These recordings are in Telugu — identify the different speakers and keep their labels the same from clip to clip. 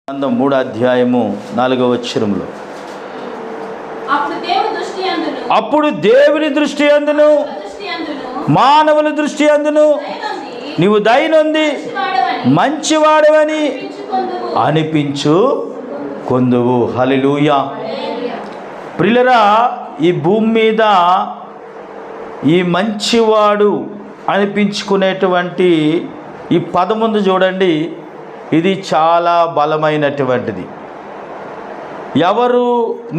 Speaker 1: గ్రంథం 3వ అధ్యాయము 4వ వచనములో అప్పుడు దేవుని దృష్టి అందును మానవుల దృష్టి అందును నీవు దయనొంది మంచివాడవని అనిపించు కొందువు. హల్లెలూయా. ప్రియులారా, ఈ భూమి మీద ఈ మంచివాడు అనిపించుకునేటువంటి ఈ పదముందు చూడండి, ఇది చాలా బలమైనటువంటిది. ఎవరు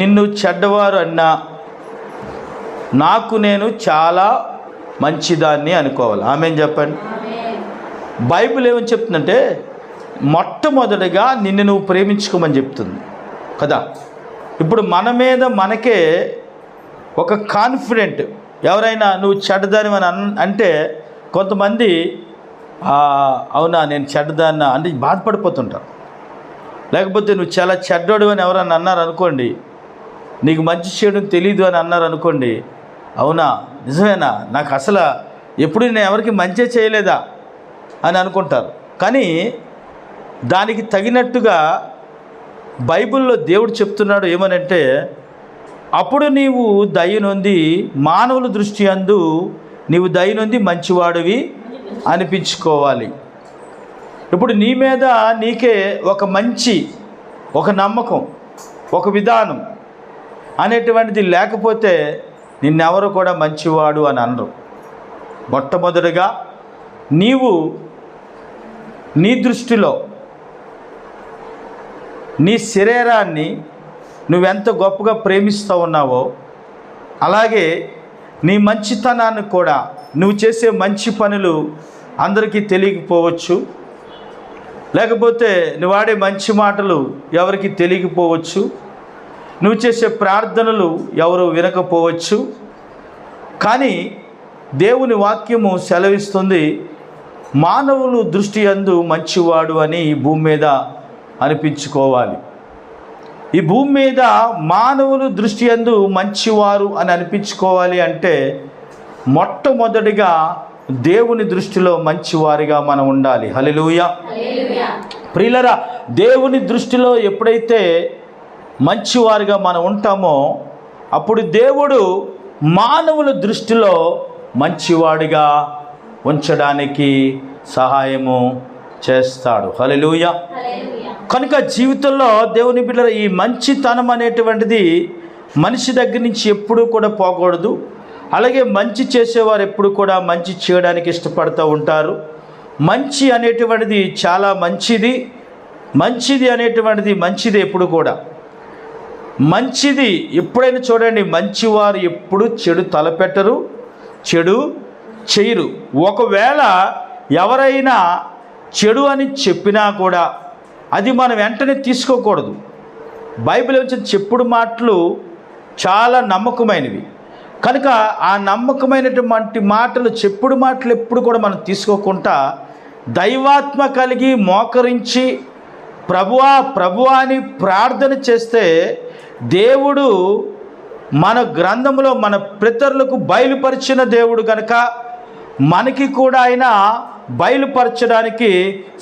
Speaker 1: నిన్ను చెడ్డవారు అన్నా నాకు నేను చాలా మంచిదాన్ని అనుకోవాలి. ఆమేన్ చెప్పండి. బైబిల్ ఏమని చెప్తుందంటే మొట్టమొదటిగా నిన్ను నువ్వు ప్రేమించుకోమని చెప్తుంది కదా. ఇప్పుడు మన మీద మనకే ఒక కాన్ఫిడెంట్, ఎవరైనా నువ్వు చెడ్డదాని అని అంటే కొంతమంది అవునా నేను చెడ్డదాన్నా అంటే బాధపడిపోతుంటారు. లేకపోతే నువ్వు చాలా చెడ్డోడు అని ఎవరన్నా అన్నారు అనుకోండి, నీకు మంచి చేయడం తెలీదు అని అన్నారు అనుకోండి, అవునా నిజమేనా నాకు అసలు ఎప్పుడు నేను ఎవరికి మంచి చేయలేదా అని అనుకుంటారు. కానీ దానికి తగినట్టుగా బైబిల్లో దేవుడు చెప్తున్నాడు ఏమనంటే, అప్పుడు నీవు దయనొంది మానవుల దృష్టి అందు నీవు దయనొంది మంచివాడివి అనిపించుకోవాలి. ఇప్పుడు నీ మీద నీకే ఒక మంచి, ఒక నమ్మకం, ఒక విధానం అనేటువంటిది లేకపోతే నిన్నెవరు కూడా మంచివాడు అని అనరు. మొట్టమొదటిగా నీవు నీ దృష్టిలో నీ శరీరాన్ని నువ్వెంత గొప్పగా ప్రేమిస్తూ ఉన్నావో అలాగే నీ మంచితనాన్ని కూడా, నువ్వు చేసే మంచి పనులు అందరికీ తెలియకపోవచ్చు, లేకపోతే నువ్వు ఆడే మంచి మాటలు ఎవరికి తెలియకపోవచ్చు, నువ్వు చేసే ప్రార్థనలు ఎవరు వినకపోవచ్చు. కానీ దేవుని వాక్యము సెలవిస్తుంది, మానవులు దృష్టి యందు మంచివాడు అని ఈ భూమి మీద అనిపించుకోవాలి. ఈ భూమి మీద మానవులు దృష్టి యందు మంచివారు అని అనిపించుకోవాలి అంటే మొట్టమొదటిగా దేవుని దృష్టిలో మంచివారిగా మనం ఉండాలి. హల్లెలూయా. ప్రియులారా, దేవుని దృష్టిలో ఎప్పుడైతే మంచివారిగా మనం ఉంటామో అప్పుడు దేవుడు మానవుల దృష్టిలో మంచివాడిగా ఉంచడానికి సహాయము చేస్తాడు. హల్లెలూయా. కనుక జీవితంలో దేవుని బిడ్డల ఈ మంచితనం అనేటువంటిది మనిషి దగ్గర నుంచి ఎప్పుడూ కూడా పోకూడదు. అలాగే మంచి చేసేవారు ఎప్పుడు కూడా మంచి చేయడానికి ఇష్టపడుతూ ఉంటారు. మంచి అనేటువంటిది చాలా మంచిది అనేటువంటిది మంచిది ఎప్పుడు కూడా మంచిది. ఎప్పుడైనా చూడండి, మంచివారు ఎప్పుడు చెడు తలపెట్టరు, చెడు చేయరు. ఒకవేళ ఎవరైనా చెడు అని చెప్పినా కూడా అది మనం వెంటనే తీసుకోకూడదు. బైబిల్ వచ్చిన చెప్పుడు మాటలు చాలా నమ్మకమైనవి కనుక ఆ నమ్మకమైనటువంటి మాటలు, చెప్పుడు మాటలు ఎప్పుడు కూడా మనం తీసుకోకుండా దైవాత్మ కలిగి మోకరించి ప్రభువా అని ప్రార్థన చేస్తే దేవుడు మన గ్రంథంలో మన పితరులకు బయలుపరిచిన దేవుడు కనుక మనకి కూడా ఆయన బయలుపరచడానికి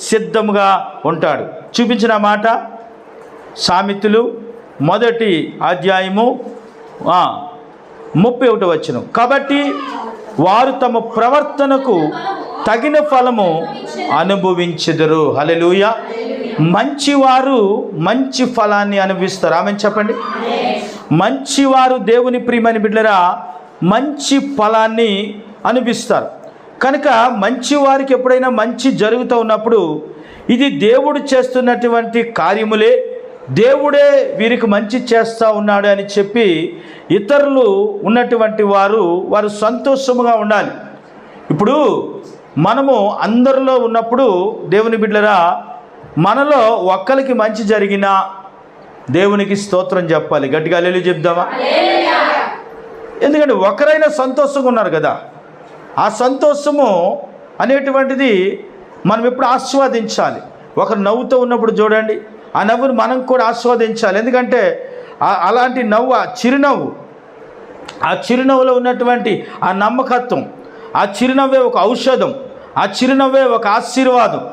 Speaker 1: సిద్ధంగా ఉంటాడు. చూపించిన మాట సామెతలు 1వ అధ్యాయము 31వ వచనం. కాబట్టి వారు తమ ప్రవర్తనకు తగిన ఫలము అనుభవించెదరు. హల్లెలూయా. మంచివారు మంచి ఫలాన్ని అనుభవిస్తారు. ఆమె చెప్పండి. మంచివారు దేవుని ప్రియమైన బిడ్డలారా మంచి ఫలాన్ని అనుభవిస్తారు. కనుక మంచి వారికి ఎప్పుడైనా మంచి జరుగుతూ ఉన్నప్పుడు ఇది దేవుడు చేస్తున్నటువంటి కార్యములే, దేవుడే వీరికి మంచి చేస్తూ ఉన్నాడు అని చెప్పి ఇతరులు ఉన్నటువంటి వారు సంతోషముగా ఉండాలి. ఇప్పుడు మనము అందరిలో ఉన్నప్పుడు దేవుని బిడ్డలారా మనలో ఒక్కరికి మంచి జరిగినా దేవునికి స్తోత్రం చెప్పాలి. గట్టిగా హల్లెలూయా చెప్దామా? ఎందుకంటే ఒకరైనా సంతోషంగా ఉన్నారు కదా, ఆ సంతోషము అనేటువంటిది మనం ఎప్పుడు ఆస్వాదించాలి. ఒకరు నవ్వుతూ ఉన్నప్పుడు చూడండి, ఆ నవ్వును మనం కూడా ఆస్వాదించాలి. ఎందుకంటే అలాంటి నవ్వు, ఆ చిరునవ్వులో ఉన్నటువంటి ఆ నమ్మకత్వం, ఆ చిరునవ్వే ఒక ఔషధం, ఆ చిరునవ్వే ఒక ఆశీర్వాదం,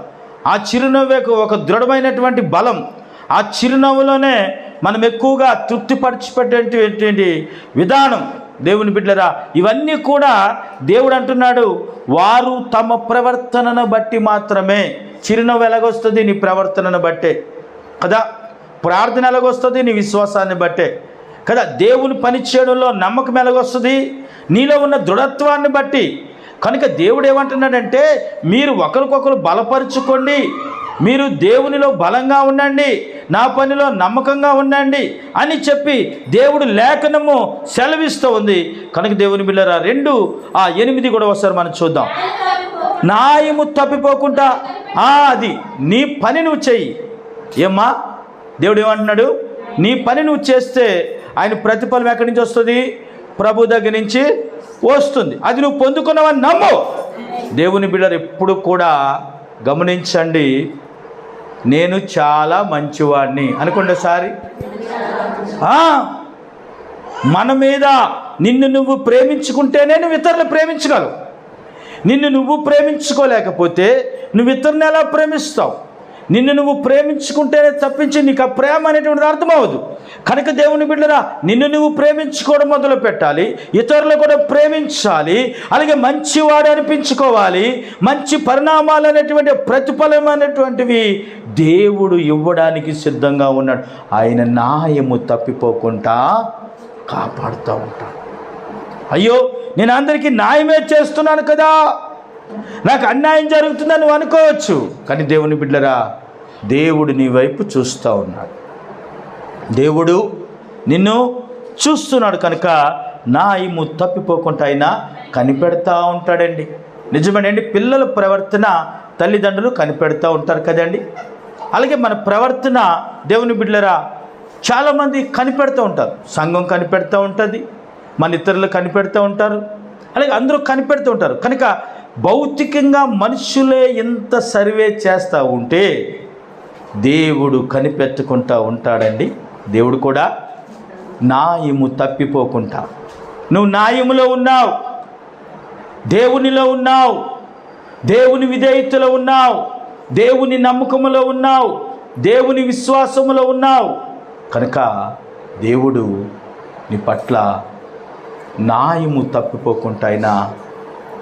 Speaker 1: ఆ చిరునవ్వేకు ఒక దృఢమైనటువంటి బలం, ఆ చిరునవ్వులోనే మనం ఎక్కువగా తృప్తిపరచిపెట్టేటువంటి విధానం. దేవుని బిడ్డరా, ఇవన్నీ కూడా దేవుడు అంటున్నాడు, వారు తమ ప్రవర్తనను బట్టి మాత్రమే. చిరునవ్వు ఎలాగొస్తుంది? నీ ప్రవర్తనను బట్టే కదా. ప్రార్థన ఎలాగొస్తుంది? నీ విశ్వాసాన్ని బట్టే కదా. దేవుని పని చేయడంలో నమ్మకం ఎలాగొస్తుంది? నీలో ఉన్న దృఢత్వాన్ని బట్టి. కనుక దేవుడు ఏమంటున్నాడంటే, మీరు ఒకరికొకరు బలపరుచుకోండి, మీరు దేవునిలో బలంగా ఉండండి, నా పనిలో నమ్మకంగా ఉండండి అని చెప్పి దేవుడు లేఖనము సెలవిస్తూ ఉంది. కనుక దేవుని బిడ్డలారా 2:8 కూడా ఒకసారి మనం చూద్దాం. న్యాయము తప్పిపోకుండా అది నీ పని నువ్వు చెయ్యి. ఏమ్మా, దేవుడు ఏమంటున్నాడు? నీ పని నువ్వు చేస్తే ఆయన ప్రతిఫలం ఎక్కడి నుంచి వస్తుంది? ప్రభు దగ్గర నుంచి వస్తుంది. అది నువ్వు పొందుకున్నావని నమ్ము. దేవుని బిడ్డలు ఎప్పుడు కూడా గమనించండి, నేను చాలా మంచివాడిని అనుకోండి ఒకసారి. మన మీద నిన్ను నువ్వు ప్రేమించుకుంటేనే నువ్వు ఇతరులు ప్రేమించగలవు. నిన్ను నువ్వు ప్రేమించుకోలేకపోతే నువ్వు ఇతరుని ఎలా ప్రేమిస్తావు? నిన్ను నువ్వు ప్రేమించుకుంటేనే తప్పించి నీకు ఆ ప్రేమ అనేటువంటిది అర్థమవదు. కనుక దేవుని బిడ్డరా, నిన్ను నువ్వు ప్రేమించుకోవడం మొదలు పెట్టాలి, ఇతరులు కూడా ప్రేమించాలి, అలాగే మంచివాడు అనిపించుకోవాలి. మంచి పరిణామాలు అనేటువంటి ప్రతిఫలం అనేటువంటివి దేవుడు ఇవ్వడానికి సిద్ధంగా ఉన్నాడు. ఆయన న్యాయము తప్పిపోకుండా కాపాడుతూ ఉంటాడు. అయ్యో, నేను అందరికీ న్యాయమే చేస్తున్నాను కదా, నాకు అన్యాయం జరుగుతుందని నువ్వు అనుకోవచ్చు. కానీ దేవుని బిడ్డరా, దేవుడు నీ వైపు చూస్తూ ఉన్నాడు. దేవుడు నిన్ను చూస్తున్నాడు. కనుక న్యాయము తప్పిపోకుండా ఆయన కనిపెడతా ఉంటాడండి. నిజమేనండి, పిల్లల ప్రవర్తన తల్లిదండ్రులు కనిపెడతా ఉంటారు కదండి. అలాగే మన ప్రవర్తన దేవుని బిడ్డలరా చాలామంది కనిపెడుతూ ఉంటారు. సంఘం కనిపెడుతూ ఉంటుంది, మన ఇతరులు కనిపెడుతూ ఉంటారు, అలాగే అందరూ కనిపెడుతూ ఉంటారు. కనుక భౌతికంగా మనుషులే ఎంత సర్వే చేస్తూ ఉంటే దేవుడు కనిపెట్టుకుంటూ ఉంటాడండి. దేవుడు కూడా న్యాయము తప్పిపోకుండా, నువ్వు న్యాయములో ఉన్నావు, దేవునిలో ఉన్నావు, దేవుని విధేయతలో ఉన్నావు, దేవుని నమ్మకములో ఉన్నావు, దేవుని విశ్వాసములో ఉన్నావు. కనుక దేవుడు నీ పట్ల న్యాయము తప్పిపోకుండా ఆయన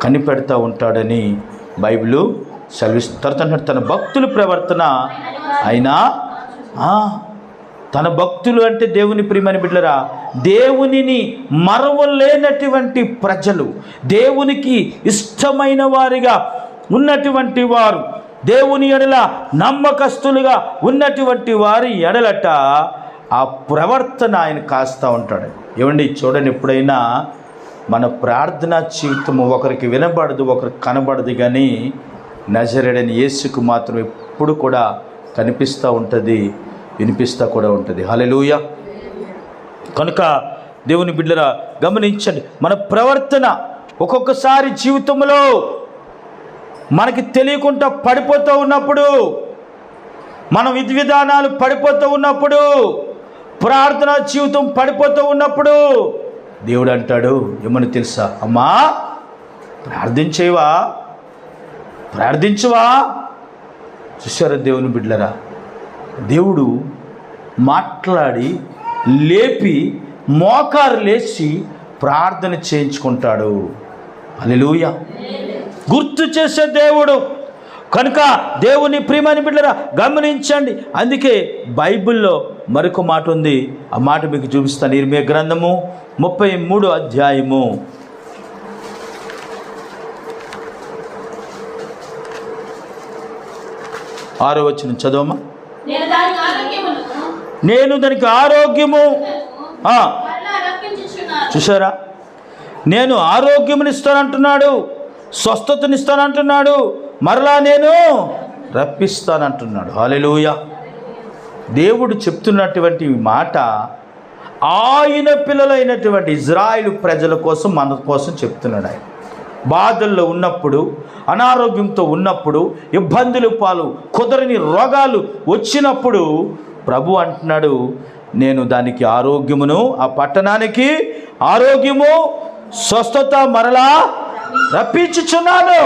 Speaker 1: కనిపెడతా ఉంటాడని బైబిల్ సెలవిస్తారు. తన భక్తుల ప్రవర్తన అయినా తన భక్తులు అంటే దేవుని ప్రియమైన బిడ్డలరా, దేవునిని మరవలేనటువంటి ప్రజలు, దేవునికి ఇష్టమైన వారిగా ఉన్నటువంటి వారు, దేవుని ఎడల నమ్మకస్తులుగా ఉన్నటువంటి వారి ఎడలట ఆ ప్రవర్తన ఆయన కాస్తూ ఉంటాడు. ఏమండి, చూడండి, ఎప్పుడైనా మన ప్రార్థనా జీవితము ఒకరికి వినబడదు, ఒకరికి కనబడదు, కానీ నజరేయుడైన యేసుకు మాత్రం ఎప్పుడు కూడా కనిపిస్తూ ఉంటుంది, వినిపిస్తూ కూడా ఉంటుంది. హల్లెలూయా. కనుక దేవుని బిడ్డరా గమనించండి, మన ప్రవర్తన ఒక్కొక్కసారి జీవితంలో మనకి తెలియకుండా పడిపోతూ ఉన్నప్పుడు, మన విధి విధానాలు పడిపోతూ ఉన్నప్పుడు, ప్రార్థనా జీవితం పడిపోతూ ఉన్నప్పుడు దేవుడు అంటాడు, ఏమని తెలుసా? అమ్మా, ప్రార్థించవా? చూశారా దేవుని బిడ్డలరా, దేవుడు మాట్లాడి లేపి మోకారు లేచి ప్రార్థన చేయించుకుంటాడు. హల్లెలూయా. గుర్తు చేసే దేవుడు. కనుక దేవుని ప్రియమైన బిడ్డలారా గమనించండి. అందుకే బైబిల్లో మరొక మాట ఉంది, ఆ మాట మీకు చూపిస్తాను. ఇర్మియా గ్రంథము 33 అధ్యాయము 6వ వచనం చదవమా. నేను దానికి ఆరోగ్యము చూసారా, నేను ఆరోగ్యమునిస్తానంటున్నాడు, స్వస్థతనిస్తానంటున్నాడు, మరలా నేను రప్పిస్తానంటున్నాడు. హల్లెలూయా. దేవుడు చెప్తున్నటువంటి మాట ఆయన పిల్లలైనటువంటి ఇజ్రాయేలు ప్రజల కోసం, మన కోసం చెప్తున్నాడు. ఆయన బాధల్లో ఉన్నప్పుడు, అనారోగ్యంతో ఉన్నప్పుడు, ఇబ్బందులు పాలు, కుదరని రోగాలు వచ్చినప్పుడు ప్రభు అంటున్నాడు, నేను దానికి ఆరోగ్యమును, ఆ పట్టణానికి ఆరోగ్యము, స్వస్థత మరలా రప్పించుచున్నాను.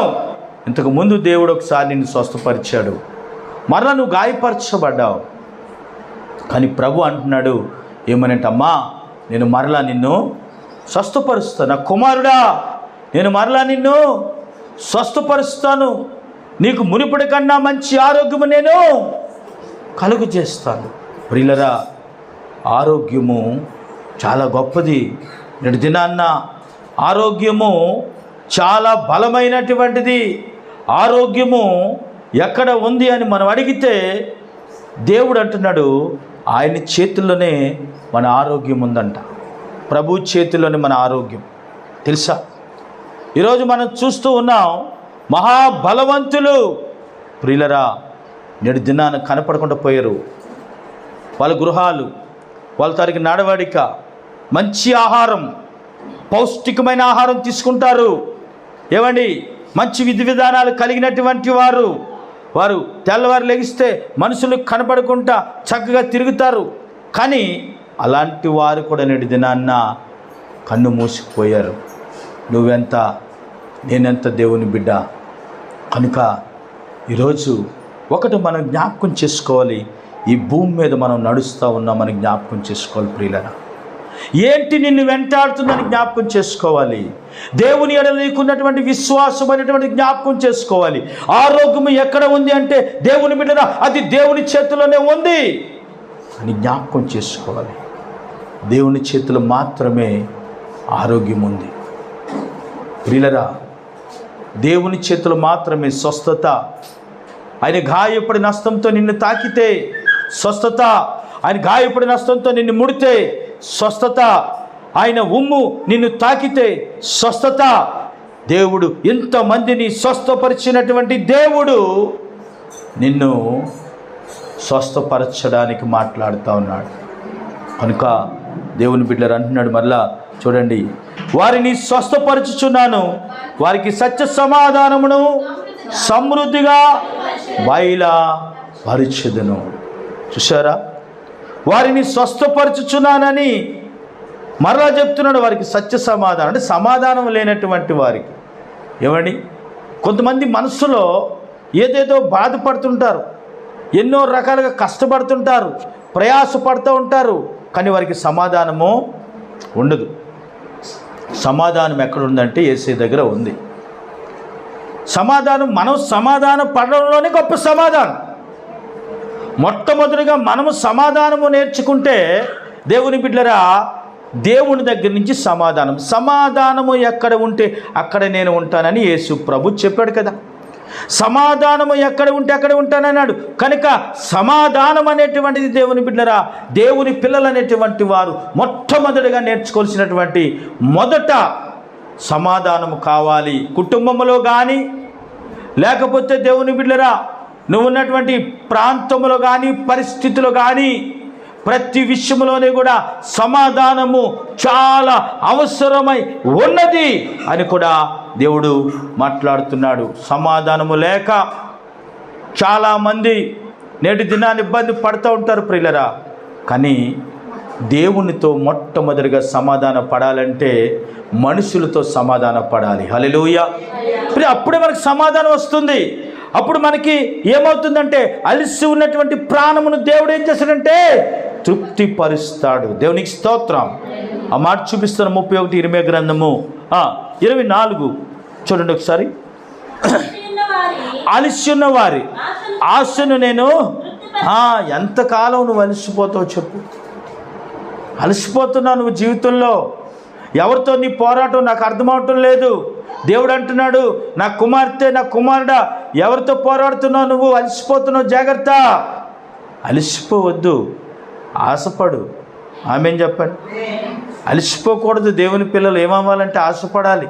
Speaker 1: ఇంతకుముందు దేవుడు ఒకసారి నిన్ను స్వస్థపరిచాడు, మరలా నువ్వు గాయపరచబడ్డావు, కానీ ప్రభు అంటున్నాడు ఏమనంటే, అమ్మా నేను మరలా నిన్ను స్వస్థపరుస్తాను, నా కుమారుడా నేను మరలా నిన్ను స్వస్థపరుస్తాను, నీకు మునుపటి కన్నా మంచి ఆరోగ్యము నేను కలుగు చేస్తాను. ప్రియులరా, ఆరోగ్యము చాలా గొప్పది. నేటి దినాన్న ఆరోగ్యము చాలా బలమైనటువంటిది. ఆరోగ్యము ఎక్కడ ఉంది అని మనం అడిగితే దేవుడు అంటున్నాడు ఆయన చేతుల్లోనే మన ఆరోగ్యం ఉందంట. ప్రభు చేతుల్లోనే మన ఆరోగ్యం. తెలుసా, ఈరోజు మనం చూస్తూ ఉన్నాం మహాబలవంతులు ప్రియులరా నేడు దినాన్ని కనపడకుండా పోయారు. వాళ్ళ గృహాలు, వాళ్ళ తరికి నడవడిక, మంచి ఆహారం, పౌష్టికమైన ఆహారం తీసుకుంటారు. ఏమండి, మంచి విధి విధానాలు కలిగినటువంటి వారు తెల్లవారు లెగిస్తే మనుషులు కనపడకుండా చక్కగా తిరుగుతారు. కానీ అలాంటి వారు కూడా నేటి దినాన్న కన్ను మూసుకుపోయారు. నువ్వెంత, నేనెంత దేవుని బిడ్డ. కనుక ఈరోజు ఒకటి మనం జ్ఞాపకం చేసుకోవాలి, ఈ భూమి మీద మనం నడుస్తూ ఉన్నామని జ్ఞాపకం చేసుకోవాలి. ప్రియులరా, ఏంటి నిన్ను వెంటాడుతుందని జ్ఞాపకం చేసుకోవాలి. దేవుని ఎడల నీకున్నటువంటి విశ్వాసం అనేటువంటి జ్ఞాపకం చేసుకోవాలి. ఆరోగ్యం ఎక్కడ ఉంది అంటే దేవుని బిడ్డరా అది దేవుని చేతిలోనే ఉంది అని జ్ఞాపకం చేసుకోవాలి. దేవుని చేతిలో మాత్రమే ఆరోగ్యం ఉంది. ప్రియులరా, దేవుని చేతిలో మాత్రమే స్వస్థత. ఆయన గాయపడిన హస్తంతో నిన్ను తాకితే స్వస్థత, ఆయన గాయపడిన హస్తంతో నిన్ను ముడితే స్వస్థత, ఆయన ఉమ్ము నిన్ను తాకితే స్వస్థత. దేవుడు ఎంతమందిని స్వస్థపరిచినటువంటి దేవుడు నిన్ను స్వస్థపరచడానికి మాట్లాడుతూ ఉన్నాడు. కనుక దేవుని బిడ్డలు అంటున్నాడు మరలా చూడండి, వారిని స్వస్థపరచుచున్నాను, వారికి సత్య సమాధానమును సమృద్ధిగా బయలుపరచెదను. చూసారా, వారిని స్వస్థపరచుచున్నానని మరలా చెప్తున్నాడు. వారికి సత్య సమాధానం అంటే సమాధానం లేనటువంటి వారికి. ఏమండి, కొంతమంది మనసులో ఏదేదో బాధపడుతుంటారు, ఎన్నో రకాలుగా కష్టపడుతుంటారు, ప్రయాసపడుతూ ఉంటారు, కానీ వారికి సమాధానము ఉండదు. సమాధానం ఎక్కడుందంటే యేసయ్య దగ్గర ఉంది. సమాధానం, మనం సమాధానం పడడంలోనే గొప్ప సమాధానం. మొట్టమొదటిగా మనము సమాధానము నేర్చుకుంటే దేవుని బిడ్డలరా, దేవుని దగ్గర నుంచి సమాధానము ఎక్కడ ఉంటే అక్కడ నేను ఉంటానని యేసు ప్రభు చెప్పాడు కదా. సమాధానము ఎక్కడ ఉంటే అక్కడ ఉంటానన్నాడు. కనుక సమాధానం అనేటువంటిది దేవుని బిడ్డలరా, దేవుని పిల్లలు అనేటువంటి వారు మొట్టమొదటిగా నేర్చుకోవాల్సినటువంటి మొదట సమాధానము కావాలి. కుటుంబంలో కానీ, లేకపోతే దేవుని బిడ్డలరా నువ్వు ఉన్నటువంటి ప్రాంతంలో కానీ, పరిస్థితులు కానీ, ప్రతి విషయంలోనే కూడా సమాధానము చాలా అవసరమై ఉన్నది అని కూడా దేవుడు మాట్లాడుతున్నాడు. సమాధానము లేక చాలామంది నేటి దినాన్ని ఇబ్బంది పడుతూ ఉంటారు ప్రియులరా. కానీ దేవునితో మొట్టమొదటిగా సమాధాన పడాలంటే మనుషులతో సమాధాన పడాలి. హల్లెలూయా. అప్పుడే మనకు సమాధానం వస్తుంది. అప్పుడు మనకి ఏమవుతుందంటే అలసి ఉన్నటువంటి ప్రాణమును దేవుడు ఏం చేస్తాడంటే తృప్తిపరుస్తాడు. దేవునికి స్తోత్రం. ఆ మాట చూపిస్తాను. 31 ఇర్మియా గ్రంథము 24 చూడండి ఒకసారి. అలసి ఉన్న వారి ఆశను నేను ఎంతకాలం నువ్వు అలసిపోతావు చెప్పు. అలసిపోతున్నావు నువ్వు జీవితంలో. ఎవరితో నీ పోరాటం నాకు అర్థమవటం లేదు. దేవుడు అంటున్నాడు, నా కుమార్తె, నా కుమారుడా, ఎవరితో పోరాడుతున్నావు నువ్వు? అలసిపోతున్నావు, జాగ్రత్త. అలసిపోవద్దు, ఆశపడు. ఆమేన్ చెప్పండి. అలసిపోకూడదు. దేవుని పిల్లలు ఏమవ్వాలంటే ఆశపడాలి.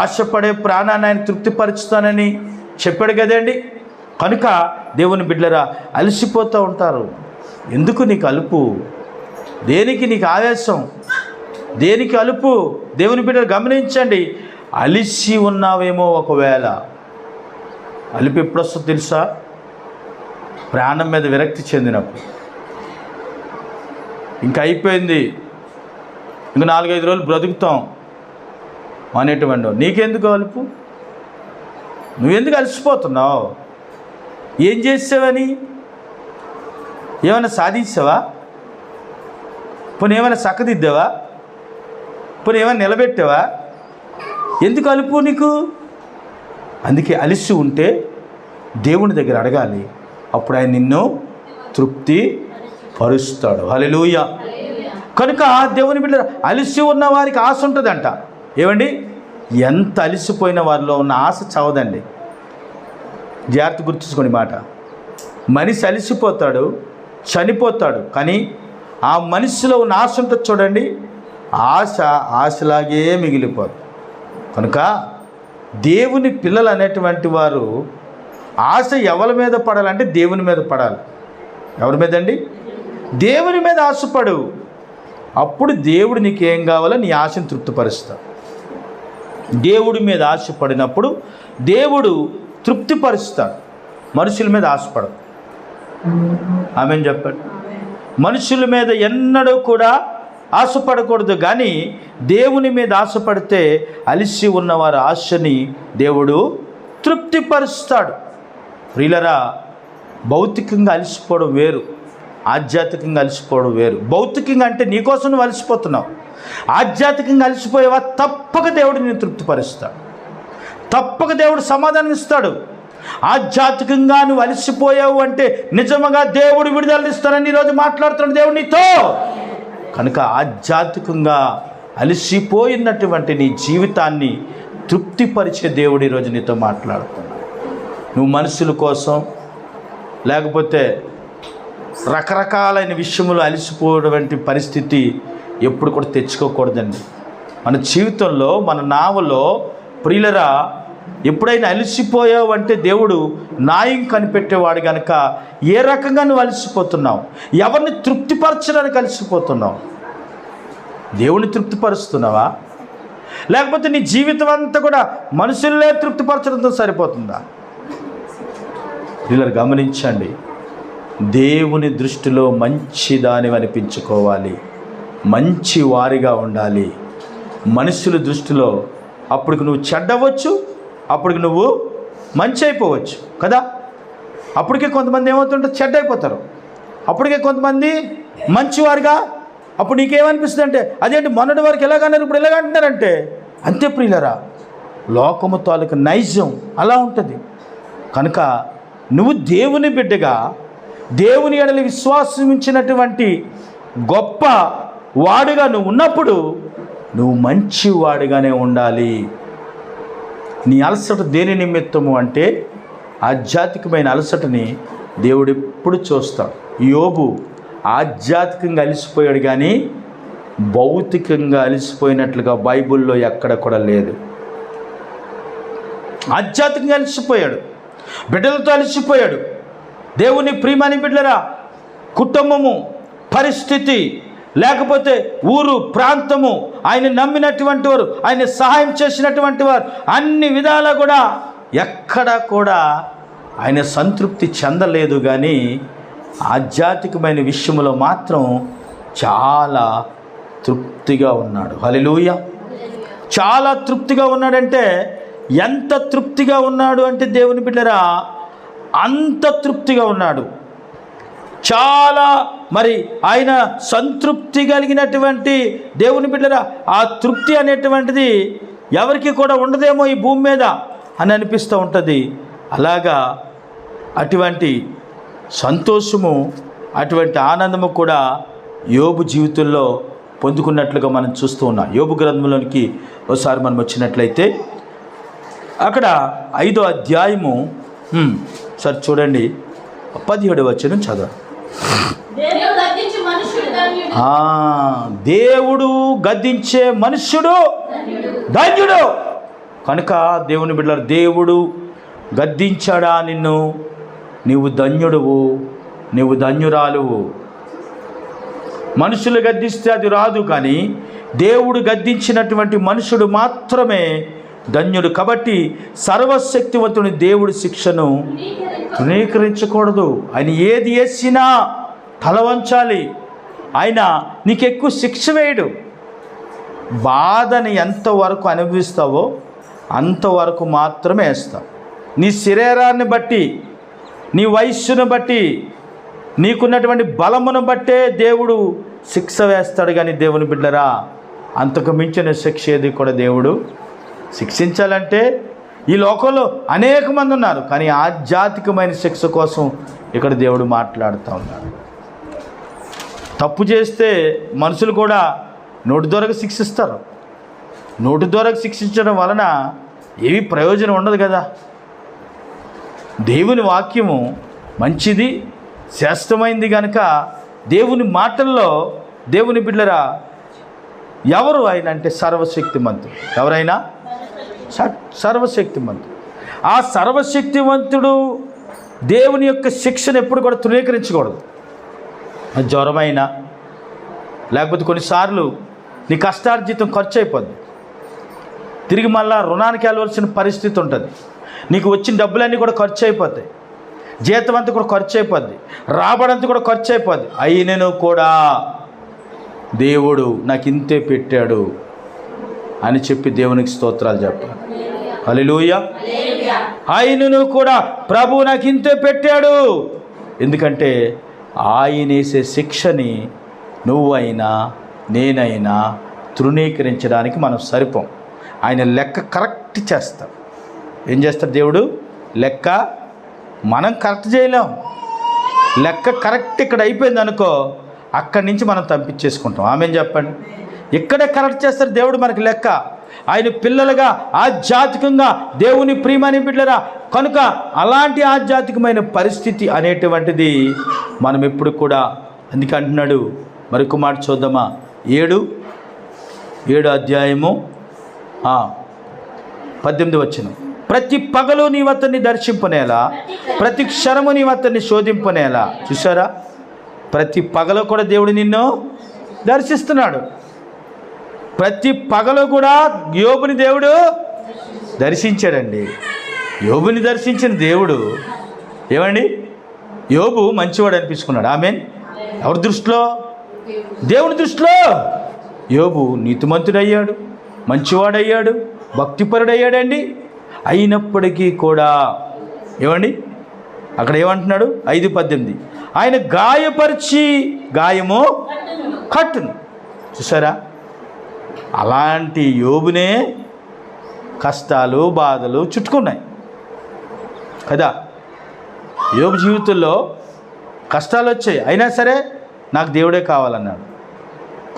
Speaker 1: ఆశపడే ప్రాణాన్ని ఆయన తృప్తిపరుచుతానని చెప్పాడు కదండి. కనుక దేవుని బిడ్డలరా, అలసిపోతూ ఉంటారు. ఎందుకు నీకు అలుపు? దేనికి నీకు ఆవేశం? దేనికి అలుపు? దేవుని బిడ్డలు గమనించండి. అలిసి ఉన్నావేమో ఒకవేళ. అలుపు ఎప్పుడు వస్తుందో తెలుసా? ప్రాణం మీద విరక్తి చెందినప్పుడు. ఇంకా అయిపోయింది, ఇంకా 4-5 రోజులు బ్రతుకుతాం అనేటువంటి. నీకెందుకు అలుపు? నువ్వెందుకు అలసిపోతున్నావు? ఏం చేసావని? ఏమైనా సాధించావా? పోనీ ఏమైనా చక్కదిద్దావా? పోనీ ఏమైనా నిలబెట్టావా? ఎందుకు అలుపు నీకు? అందుకే అలిసి ఉంటే దేవుని దగ్గర అడగాలి, అప్పుడు ఆయన నిన్ను తృప్తి పరుస్తాడు. హల్లెలూయా. కనుక దేవుని బిడ్డ, అలిసి ఉన్న వారికి ఆశ ఉంటుందంట. ఏమండి, ఎంత అలిసిపోయిన వారిలో ఉన్న ఆశ చావదండి. జాగ్రత్త గుర్తుంచుకోండి మాట. మనిషి అలిసిపోతాడు, చనిపోతాడు, కానీ ఆ మనిషిలో ఉన్న ఆశ ఉంటుంది చూడండి, ఆశలాగే మిగిలిపోతుంది. కనుక దేవుని పిల్లలు అనేటువంటి వారు ఆశ ఎవరి మీద పడాలంటే దేవుని మీద పడాలి. ఎవరి మీద అండి? దేవుని మీద ఆశపడు. అప్పుడు దేవుడు నీకేం కావాలో నీ ఆశను తృప్తిపరుస్తాడు. దేవుడి మీద ఆశపడినప్పుడు దేవుడు తృప్తిపరుస్తాడు. మనుషుల మీద ఆశపడదు. ఆమేన్ చెప్పండి. మనుషుల మీద ఎన్నడూ కూడా ఆశపడకూడదు, కానీ దేవుని మీద ఆశపడితే అలిసి ఉన్నవారి ఆశని దేవుడు తృప్తిపరుస్తాడు. ప్రియులరా, భౌతికంగా అలసిపోవడం వేరు, ఆధ్యాత్మికంగా అలసిపోవడం వేరు. భౌతికంగా అంటే నీకోసం నువ్వు అలసిపోతున్నావు. ఆధ్యాత్మికంగా అలసిపోయేవా, తప్పక దేవుడు నిన్ను తృప్తిపరుస్తాడు, తప్పక దేవుడు సమాధానం ఇస్తాడు. ఆధ్యాత్మికంగా నువ్వు అలసిపోయావు అంటే నిజంగా దేవుడు విడుదల ఇస్తానని ఈరోజు మాట్లాడుతున్నాడు దేవుడు నీతో. కనుక ఆధ్యాత్మికంగా అలసిపోయినటువంటి నీ జీవితాన్ని తృప్తిపరిచే దేవుడు ఈరోజు నీతో మాట్లాడుతున్నాడు. నువ్వు మనుషుల కోసం లేకపోతే రకరకాలైన విషయములు అలసిపోయేటువంటి పరిస్థితి ఎప్పుడు కూడా తెచ్చుకోకూడదండి. మన జీవితంలో, మన నావలో ప్రియులరా, ఎప్పుడైనా అలసిపోయావు అంటే దేవుడు న్యాయం కనిపెట్టేవాడు. కనుక ఏ రకంగా నువ్వు అలసిపోతున్నావు, ఎవరిని తృప్తిపరచడానికి అలసిపోతున్నావు? దేవుని తృప్తిపరుస్తున్నావా, లేకపోతే నీ జీవితం అంతా కూడా మనుషులనే తృప్తిపరచడంతో సరిపోతుందా? వీళ్ళని గమనించండి. దేవుని దృష్టిలో మంచిదాని అనిపించుకోవాలి, మంచి వారిగా ఉండాలి. మనుషుల దృష్టిలో అప్పటికి నువ్వు చెడ్డవచ్చు, అప్పటికి నువ్వు మంచి అయిపోవచ్చు కదా. అప్పటికే కొంతమంది ఏమవుతుంటే చెడ్డ అయిపోతారు, అప్పటికే కొంతమంది మంచివారుగా. అప్పుడు నీకేమనిపిస్తుంది అంటే, అదేంటి మొన్నటి వరకు ఎలాగన్నారు ఇప్పుడు ఎలాగంటున్నారంటే, అంతే ప్రియులరా, లోకము తాలూకు నైజం అలా ఉంటుంది. కనుక నువ్వు దేవుని బిడ్డగా, దేవుని ఎడల విశ్వాసం ఉంచినటువంటి గొప్ప వాడుగా నువ్వు ఉన్నప్పుడు నువ్వు మంచి వాడిగానే ఉండాలి. నీ అలసట దేని నిమిత్తము అంటే ఆధ్యాత్మికమైన అలసటని దేవుడు ఎప్పుడు చూస్తాడు. యోబు ఆధ్యాత్మికంగా అలసిపోయాడు, కానీ భౌతికంగా అలసిపోయినట్లుగా బైబిల్లో ఎక్కడ కూడా లేదు. ఆధ్యాత్మికంగా అలసిపోయాడు, బిడ్డలతో అలసిపోయాడు. దేవుని ప్రియమని బిడ్డలరా, కుటుంబము, పరిస్థితి, లేకపోతే ఊరు, ప్రాంతము, ఆయన నమ్మినటువంటి వారు, ఆయన సహాయం చేసినటువంటి వారు, అన్ని విధాలా కూడా ఎక్కడా కూడా ఆయన సంతృప్తి చెందలేదు. కానీ ఆధ్యాత్మికమైన విషయంలో మాత్రం చాలా తృప్తిగా ఉన్నాడు. హల్లెలూయా. చాలా తృప్తిగా ఉన్నాడంటే ఎంత తృప్తిగా ఉన్నాడు అంటే దేవుని బిడ్డరా, అంత తృప్తిగా ఉన్నాడు. చాలా మరి ఆయన సంతృప్తి కలిగినటువంటి దేవుని బిడ్డరా, ఆ తృప్తి అనేటువంటిది ఎవరికి కూడా ఉండదేమో ఈ భూమి మీద అని అనిపిస్తూ ఉంటుంది. అలాగా అటువంటి సంతోషము, అటువంటి ఆనందము కూడా యోబు జీవితంలో పొందుకున్నట్లుగా మనం చూస్తూ ఉన్నాం. యోబు గ్రంథంలోనికి ఒకసారి మనం వచ్చినట్లయితే అక్కడ 5వ అధ్యాయము సరే చూడండి, 17వ వచనం చదవండి. దేవుడు గద్దించే మనుష్యుడు ధన్యుడు. కనుక దేవుని బిడ్డలారా, దేవుడు గద్దించాడా నిన్ను, నీవు ధన్యుడువు, నీవు ధన్యురాలువు. మనుషులు గద్దిస్తే అది రాదు, కానీ దేవుడు గద్దించినటువంటి మనుషుడు మాత్రమే ధన్యుడు. కాబట్టి సర్వశక్తివంతుని దేవుడి శిక్షను తృణీకరించకూడదు. ఆయన ఏది వేసినా తల వంచాలి. ఆయన నీకు ఎక్కువ శిక్ష వేయడు. బాధని ఎంతవరకు అనుభవిస్తావో అంతవరకు మాత్రమే వేస్తావు. నీ శరీరాన్ని బట్టి, నీ వయస్సును బట్టి, నీకున్నటువంటి బలమును బట్టే దేవుడు శిక్ష వేస్తాడు. కానీ దేవుని బిడ్డరా, అంతకు మించిన శిక్ష ఏది కూడా దేవుడు శిక్షించాలంటే ఈ లోకంలో అనేక మంది ఉన్నారు, కానీ ఆధ్యాత్మికమైన శిక్ష కోసం ఇక్కడ దేవుడు మాట్లాడుతూ ఉన్నాడు. తప్పు చేస్తే మనుషులు కూడా నోటి ద్వారా శిక్షిస్తారు. నోటి ద్వారా శిక్షించడం వలన ఏమీ ప్రయోజనం ఉండదు కదా. దేవుని వాక్యము మంచిది, శ్రేష్టమైంది కనుక దేవుని మాటల్లో దేవుని బిడ్డరా ఎవరు ఆయన అంటే సర్వశక్తిమంతుడు. ఎవరైనా సర్వశక్తిమంతుడు. ఆ సర్వశక్తివంతుడు దేవుని యొక్క శిక్షను ఎప్పుడు కూడా తృణీకరించకూడదు. జ్వరమైనా లేకపోతే కొన్నిసార్లు నీ కష్టార్జితం ఖర్చు అయిపోద్ది, తిరిగి మళ్ళా రుణానికి వెళ్ళవలసిన పరిస్థితి ఉంటుంది. నీకు వచ్చిన డబ్బులన్నీ కూడా ఖర్చు అయిపోతాయి, జీతం అంతా కూడా ఖర్చు అయిపోద్ది, రాబడంతా కూడా ఖర్చు అయిపోద్ది. అయినను కూడా దేవుడు నాకు ఇంతే పెట్టాడు అని చెప్పి దేవునికి స్తోత్రాలు చెప్పాలి. హల్లెలూయా. ఆయనను కూడా ప్రభువు నాకు ఇంతే పెట్టాడు. ఎందుకంటే ఆయన వేసే శిక్షని నువ్వైనా నేనైనా తృణీకరించడానికి మనం సరిపోం. ఆయన లెక్క కరెక్ట్ చేస్తాడు. ఏం చేస్తాడు దేవుడు? లెక్క మనం కరెక్ట్ చేయలేం. లెక్క కరెక్ట్ ఇక్కడ అయిపోయింది అనుకో, అక్కడి నుంచి మనం తప్పించేసుకుంటాం. ఆమెన్ చెప్పండి. ఇక్కడే కరెక్ట్ చేస్తారు దేవుడు మనకి లెక్క. ఆయన పిల్లలుగా ఆధ్యాత్మికంగా దేవుని ప్రియమని బిడ్డరా కనుక అలాంటి ఆధ్యాత్మికమైన పరిస్థితి అనేటువంటిది మనం ఎప్పుడు కూడా అందుకే అంటున్నాడు. మరొక మాట చూద్దామా? 7 అధ్యాయము 18 వచనం. ప్రతి పగలు నీవు అతన్ని దర్శింపనేలా, ప్రతి క్షణము నీవు అతన్ని శోధింపనేలా. చూసారా, ప్రతి పగలు కూడా దేవుడు నిన్ను దర్శిస్తున్నాడు. ప్రతి పగలు కూడా యోబుని దేవుడు దర్శించాడండి. యోబుని దర్శించిన దేవుడు ఏమండి, యోబు మంచివాడు అనిపించుకున్నాడు. ఆమేన్. ఎవరి దృష్టిలో? దేవుని దృష్టిలో యోబు నీతిమంతుడయ్యాడు, మంచివాడయ్యాడు, భక్తిపరుడయ్యాడండి. అయినప్పటికీ కూడా ఏమండి అక్కడ ఏమంటున్నాడు? 5:18 ఆయన గాయపరిచి గాయము కట్టును. చూసారా, అలాంటి యోబునే కష్టాలు బాధలు చుట్టుకున్నాయి కదా. యోబు జీవితంలో కష్టాలు వచ్చాయి, అయినా సరే నాకు దేవుడే కావాలన్నాడు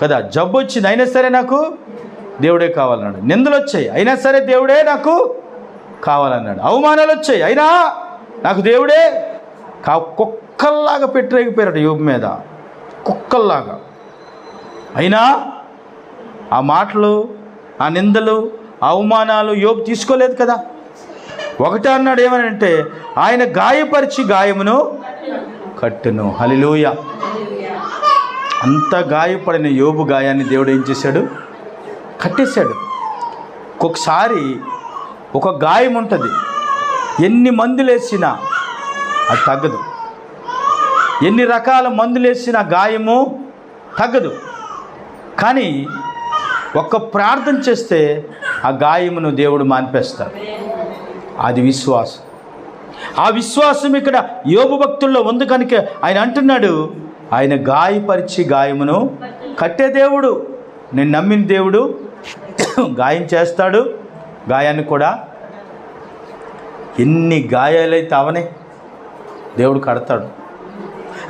Speaker 1: కదా. జబ్బు వచ్చింది, అయినా సరే నాకు దేవుడే కావాలన్నాడు. నిందలు వచ్చాయి, అయినా సరే దేవుడే నాకు కావాలన్నాడు. అవమానాలు వచ్చాయి, అయినా నాకు దేవుడే కుక్కల్లాగా పెట్టరేగిపోయాడు యోబు మీద, కుక్కల్లాగా. అయినా ఆ మాటలు, ఆ నిందలు, అవమానాలు యోబు తీసుకోలేదు కదా. ఒకటే అన్నాడు, ఏమనంటే ఆయన గాయపరిచి గాయమును కట్టును. హల్లెలూయా. అంత గాయపడిన యోబు గాయాన్ని దేవుడు ఏం చేశాడు? కట్టేశాడు. ఒక్కొక్కసారి ఒక గాయం ఉంటుంది, ఎన్ని మందులు వేసినా అది తగ్గదు. ఎన్ని రకాల మందులు వేసినా గాయము తగ్గదు. కానీ ఒక్క ప్రార్థన చేస్తే ఆ గాయమును దేవుడు మాన్పేస్తాడు. అది విశ్వాసం. ఆ విశ్వాసం ఇక్కడ యోబు భక్తుల్లో ఉంది కనుక ఆయన అంటున్నాడు, ఆయన గాయపరిచి గాయమును కట్టే దేవుడు. నేను నమ్మిన దేవుడు గాయం చేస్తాడు, గాయాన్ని కూడా ఎన్ని గాయాలైతే అవనే దేవుడు కడతాడు.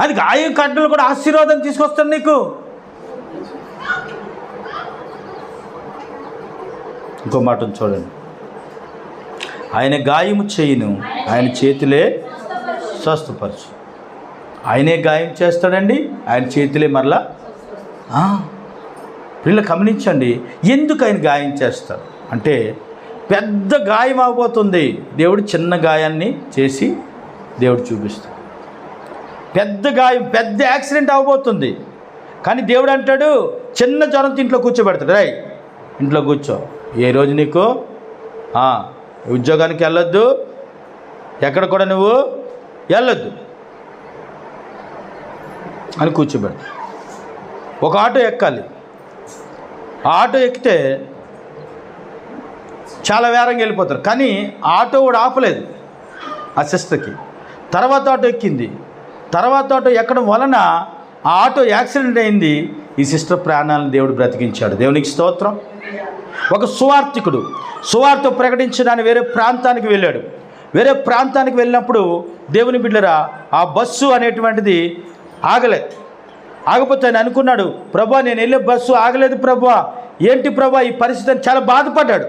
Speaker 1: అది గాయం కట్టలు కూడా ఆశీర్వాదం తీసుకొస్తాడు నీకు. ఇంకో మాట చూడండి, ఆయన గాయము చేయును, ఆయన చేతులే స్వస్థపరచు. ఆయనే గాయం చేస్తాడండి, ఆయన చేతులే మరలా. వీళ్ళు గమనించండి, ఎందుకు ఆయన గాయం చేస్తాడు అంటే, పెద్ద గాయం అవబోతుంది, దేవుడు చిన్న గాయాన్ని చేసి దేవుడు చూపిస్తాడు. పెద్ద గాయం, పెద్ద యాక్సిడెంట్ అవబోతుంది, కానీ దేవుడు అంటాడు చిన్న జ్వరంతో ఇంట్లో కూర్చోబెడతాడు. రై ఇంట్లో కూర్చో, ఏ రోజు నీకు ఉద్యోగానికి వెళ్ళొద్దు, ఎక్కడ కూడా నువ్వు వెళ్ళొద్దు అని కూర్చోబెడతాడు. ఒక ఆటో ఎక్కాలి, ఆ ఆటో ఎక్కితే చాలా వేరంగా వెళ్ళిపోతారు, కానీ ఆటో కూడా ఆపలేదు ఆ సిస్టర్కి. తర్వాత ఆటో ఎక్కింది, తర్వాత ఆటో ఎక్కడం వలన ఆ ఆటో యాక్సిడెంట్ అయింది. ఈ సిస్టర్ ప్రాణాలను దేవుడు బ్రతికించాడు. దేవునికి స్తోత్రం. ఒక సువార్థికుడు సువార్త ప్రకటించడానికి వేరే ప్రాంతానికి వెళ్ళాడు. వేరే ప్రాంతానికి వెళ్ళినప్పుడు దేవుని బిడ్డరా ఆ బస్సు అనేటువంటిది ఆగపోతే ఆయన అనుకున్నాడు, ప్రభా నేను వెళ్ళే బస్సు ఆగలేదు ప్రభా, ఏంటి ప్రభా ఈ పరిస్థితి అని చాలా బాధపడ్డాడు.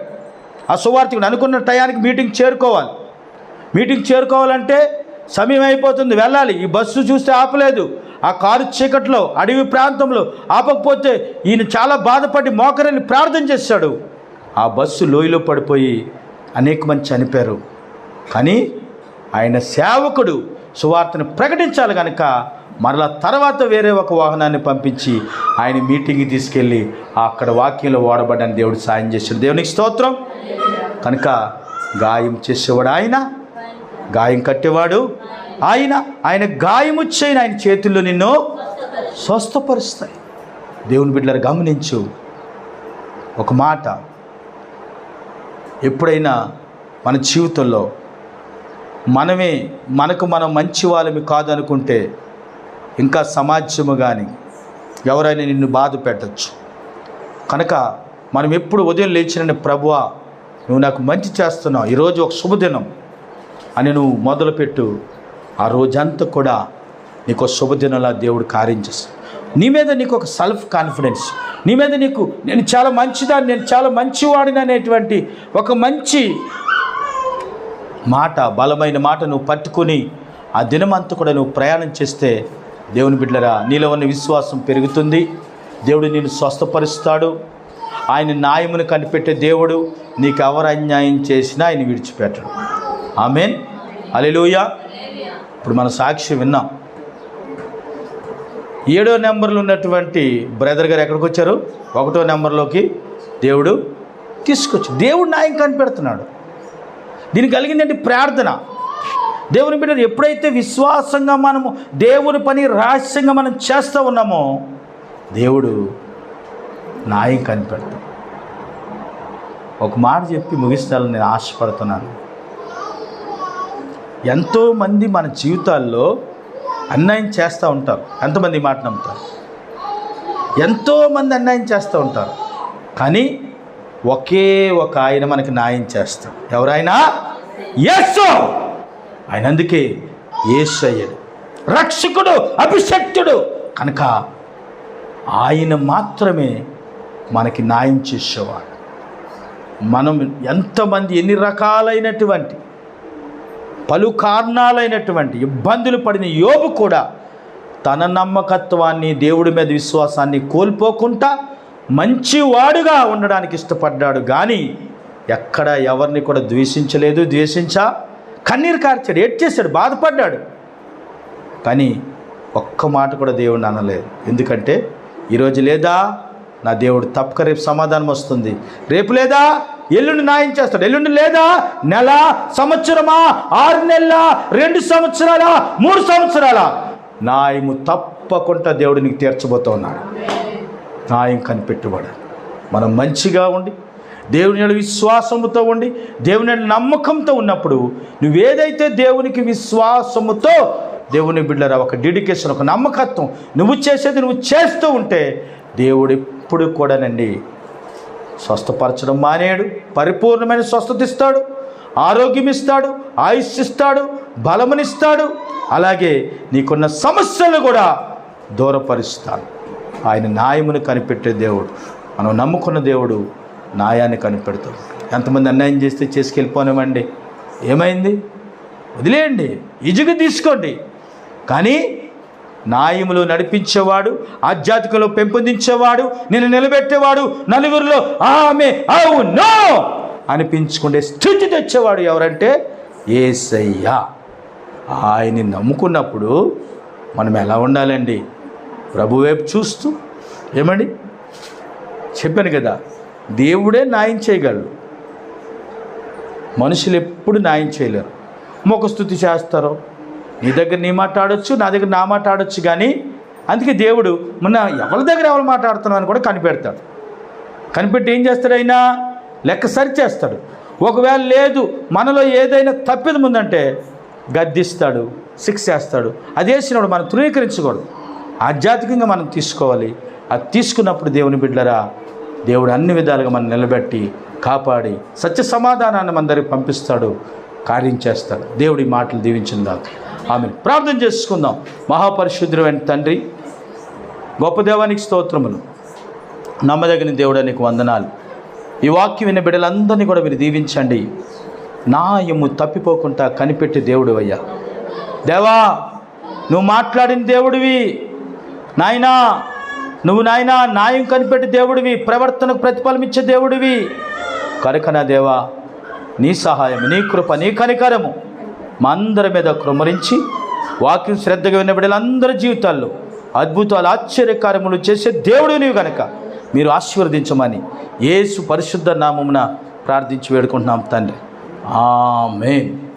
Speaker 1: ఆ సువార్థికుడు అనుకున్న టయానికి మీటింగ్ చేరుకోవాలంటే సమయం అయిపోతుంది, వెళ్ళాలి. ఈ బస్సు చూస్తే ఆపలేదు. ఆ కారు చీకట్లో అడవి ప్రాంతంలో ఆపకపోతే ఈయన చాలా బాధపడి మోకరిని ప్రార్థన చేశాడు. ఆ బస్సు లోయలో పడిపోయి అనేక మంది చనిపోయారు. కానీ ఆయన సేవకుడు సువార్తను ప్రకటించాలి కనుక మరలా తర్వాత వేరే ఒక వాహనాన్ని పంపించి ఆయన మీటింగ్కి తీసుకెళ్ళి అక్కడ వాక్యంలో వాడబడ్డానికి దేవుడు సాయం చేశాడు. దేవునికి స్తోత్రం. కనుక గాయం చేసేవాడు ఆయన, గాయం కట్టేవాడు ఆయన గాయము చేయని ఆయన చేతుల్లో నిన్ను స్వస్థపరుస్తాయి. దేవుని బిడ్డలు గమనించు ఒక మాట, ఎప్పుడైనా మన జీవితంలో మనకు మనం మంచి వాళ్ళమి కాదనుకుంటే ఇంకా సమాజము కానీ ఎవరైనా నిన్ను బాధ పెట్టచ్చు. కనుక మనం ఎప్పుడు ఉదయం లేచిన ప్రభువా నువ్వు నాకు మంచి చేస్తున్నావు, ఈరోజు ఒక శుభదినం అని నువ్వు మొదలుపెట్టు. ఆ రోజంతా కూడా నీకు శుభదినంలా దేవుడు కార్యం చేస్తాడు. నీ మీద నీకు ఒక సెల్ఫ్ కాన్ఫిడెన్స్, నీ మీద నీకు నేను చాలా మంచిదాన్ని, నేను చాలా మంచివాడిని అనేటువంటి ఒక మంచి మాట, బలమైన మాట నువ్వు పట్టుకొని ఆ దినమంతా కూడా నువ్వు ప్రయాణం చేస్తే దేవుని బిడ్డరా నీలో ఉన్న విశ్వాసం పెరుగుతుంది. దేవుడు నిన్ను స్వస్థపరుస్తాడు. ఆయన న్యాయమును కనిపెట్టే దేవుడు. నీకు ఎవరు అన్యాయం చేసినా ఆయన విడిచిపెట్టడు. ఆమేన్, హల్లెలూయా. ఇప్పుడు మన సాక్షి విన్నాం. 7వ నెంబర్లో ఉన్నటువంటి బ్రదర్ గారు ఎక్కడికి వచ్చారు? 1వ నెంబర్లోకి దేవుడు తీసుకొచ్చి దేవుడు న్యాయం కనిపెడుతున్నాడు. దీనికి కలిగిందంటే ప్రార్థన. దేవుని బిడ్డలు ఎప్పుడైతే విశ్వాసంగా మనము దేవుని పని రహస్యంగా మనం చేస్తూ ఉన్నామో దేవుడు న్యాయం కనిపెడతాడు. ఒక మాట చెప్పి ముగిస్తానని నేను ఆశపడుతున్నాను. ఎంతోమంది మన జీవితాల్లో అన్యాయం చేస్తూ ఉంటారు. ఎంతమంది మాట నమ్ముతారు? ఎంతోమంది అన్యాయం చేస్తూ ఉంటారు. కానీ ఒకే ఒక ఆయన మనకి న్యాయం చేస్తాడు. ఎవరైనా? యేసు. ఆయన అందుకే యేసయ్యుడు రక్షకుడు, అభిషక్తుడు. కనుక ఆయన మాత్రమే మనకి న్యాయం చేసేవాడు. మనం ఎంతమంది ఎన్ని రకాలైనటువంటి పలు కారణాలైనటువంటి ఇబ్బందులు పడిన యోబు కూడా తన నమ్మకత్వాన్ని, దేవుడి మీద విశ్వాసాన్ని కోల్పోకుండా మంచివాడుగా ఉండడానికి ఇష్టపడ్డాడు. కానీ ఎక్కడ ఎవరిని కూడా ద్వేషించలేదు. కన్నీరు కార్చాడు, ఏడ్చేశాడు, బాధపడ్డాడు. కానీ ఒక్క మాట కూడా దేవుడిని అనలేదు. ఎందుకంటే ఈరోజు లేదా నా దేవుడు తప్పక రేపు సమాధానం వస్తుంది, రేపు లేదా ఎల్లుండి న్యాయం చేస్తాడు, ఎల్లుండి లేదా నెల, సంవత్సరమా, 6 నెలల, 2 సంవత్సరాల, 3 సంవత్సరాల న్యాయము తప్పకుండా దేవుడు నీకు తీర్చబోతూ ఉన్నాడు. న్యాయం కనిపెట్టుబడాలి. మనం మంచిగా ఉండి దేవుని విశ్వాసముతో ఉండి దేవుని నమ్మకంతో ఉన్నప్పుడు నువ్వేదైతే దేవునికి విశ్వాసముతో దేవుని బిడ్డరా ఒక డెడికేషన్, ఒక నమ్మకత్వం నువ్వు చేసేది నువ్వు చేస్తూ ఉంటే దేవుడు ఎప్పుడు కూడానండి స్వస్థపరచడం మానేడు. పరిపూర్ణమైన స్వస్థత ఇస్తాడు, ఆరోగ్యం ఇస్తాడు, ఆయుష్ ఇస్తాడు, బలమునిస్తాడు. అలాగే నీకున్న సమస్యలు కూడా దూరపరుస్తాడు. ఆయన న్యాయమును కనిపెట్టే దేవుడు. మనం నమ్ముకున్న దేవుడు న్యాయాన్ని కనిపెడతాడు. ఎంతమంది అన్యాయం చేస్తే చేసుకెళ్ళిపోనివ్వండి, ఏమైంది? వదిలేయండి, ఇజుగు తీసుకోండి. కానీ న్యాయములో నడిపించేవాడు, ఆధ్యాత్మికలో పెంపొందించేవాడు, నిన్ను నిలబెట్టేవాడు, నలుగురిలో ఆమె అవును అనిపించుకునే స్థితి తెచ్చేవాడు ఎవరంటే యేసయ్య. ఆయన్ని నమ్ముకున్నప్పుడు మనం ఎలా ఉండాలండి? ప్రభు వైపు చూస్తూ ఏమండి చెప్పాను కదా, దేవుడే న్యాయం చేయగలడు. మనుషులు ఎప్పుడు న్యాయం చేయలేరు. ముఖస్తుతి చేస్తారు. నీ దగ్గర నీ మాట ఆడొచ్చు, నా దగ్గర నా మాట ఆడొచ్చు. కానీ అందుకే దేవుడు మొన్న ఎవరి దగ్గర ఎవరు మాట్లాడుతున్నాను కూడా కనిపెడతాడు. కనిపెట్టి ఏం చేస్తాడు? అయినా లెక్క సరి చేస్తాడు. ఒకవేళ లేదు మనలో ఏదైనా తప్పిదం ఉందంటే గద్దిస్తాడు, శిక్ష చేస్తాడు. అది వేసినప్పుడు మనం తృణీకరించకూడదు. ఆధ్యాత్మికంగా మనం తీసుకోవాలి. అది తీసుకున్నప్పుడు దేవుని బిడ్డలరా, దేవుడు అన్ని విధాలుగా మనం నిలబెట్టి కాపాడి సత్య సమాధానాన్ని మన దగ్గరికి పంపిస్తాడు, కార్యం చేస్తాడు. దేవుడి మాటలు దీవించిందా. ఆమెను ప్రార్థన చేసుకుందాం. మహాపరిశుద్ధుడైన తండ్రి, గొప్ప దేవానికి స్తోత్రములు, నమ్మదగిన దేవుడా నీకు వందనాలు. ఈ వాక్యం విన్న బిడ్డలందరినీ కూడా మీరు దీవించండి. న్యాయము తప్పిపోకుండా కనిపెట్టి దేవుడు అయ్యా. దేవా, నువ్వు మాట్లాడిన దేవుడివి నాయనా, నువ్వు నాయనా న్యాయం కనిపెట్టి దేవుడివి, ప్రవర్తనకు ప్రతిఫలం ఇచ్చే దేవుడివి కనుక నా దేవా, నీ సహాయం, నీ కృప, నీ కనికరము మా అందరి మీద కృమరించి వాక్యం శ్రద్ధగా విన్న బిడ్డలందరి జీవితాల్లో అద్భుతాలు, ఆశ్చర్యకార్యములు చేసే దేవుడు నీవు కనుక మీరు ఆశీర్వదించమని యేసు పరిశుద్ధ నామమున ప్రార్థించి వేడుకుంటున్నాం తండ్రి. ఆమేన్.